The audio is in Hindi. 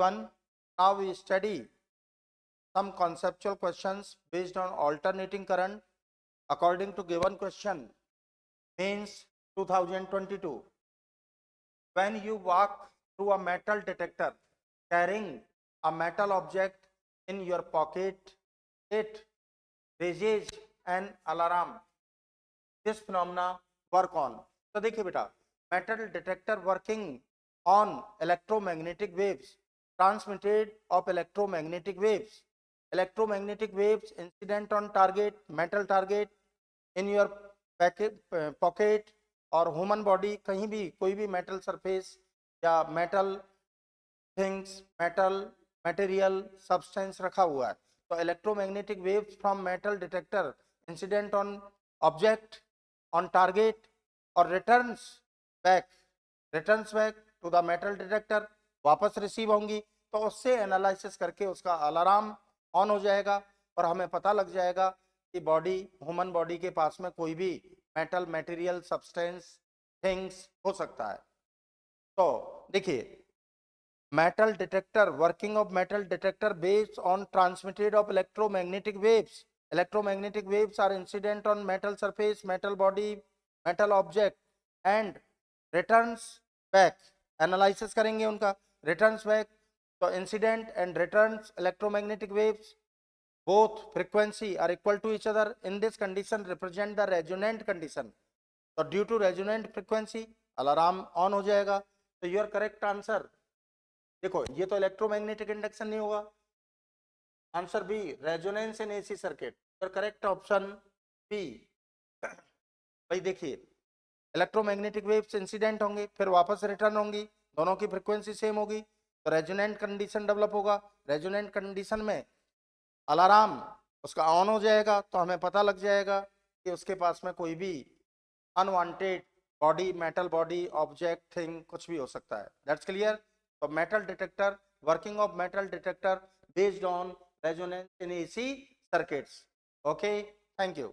One, now we study some conceptual questions based on alternating current according to given question means 2022. When you walk through a metal detector carrying a metal object in your pocket, it raises an alarm. This phenomena work on. तो देखिए बेटा, metal detector working on electromagnetic waves, transmitted of electromagnetic waves. Electromagnetic waves incident on target, metal target in your pocket और ह्यूमन बॉडी, कहीं भी कोई भी मेटल सरफेस या metal things, metal material substance रखा हुआ है, तो electromagnetic waves from metal detector incident on object on target और returns back to the metal detector, वापस रिसीव होंगी, तो उससे एनालिसिस करके उसका अलार्म ऑन हो जाएगा और हमें पता लग जाएगा कि बॉडी, ह्यूमन बॉडी के पास में कोई भी मेटल मटेरियल सब्सटेंस थिंग्स हो सकता है। तो देखिए, metal detector, working of metal detector based on transmitted of electromagnetic waves. Electromagnetic waves are incident on metal surface, metal body, metal object and returns back. Analysis करेंगे उनका, returns back. तो incident and returns electromagnetic waves, both frequency are equal to each other. In this condition represent the resonant condition. तो due to resonant frequency alarm on हो जाएगा। तो your correct answer, देखो ये तो इलेक्ट्रोमैग्नेटिक इंडक्शन नहीं होगा, answer B resonance in AC circuit, और करेक्ट ऑप्शन बी। भाई देखिए, इलेक्ट्रोमैग्नेटिक वेव्स इंसिडेंट होंगे फिर वापस रिटर्न होंगी, दोनों की फ्रीक्वेंसी सेम होगी, तो रेजोनेंट कंडीशन डेवलप होगा। रेजोनेंट कंडीशन में अलार्म उसका ऑन हो जाएगा, तो हमें पता लग जाएगा कि उसके पास में कोई भी unwanted body, metal body, object, thing कुछ भी हो सकता है। That's clear. तो metal detector, working of metal detector based on resonance in AC circuits. Okay, thank you.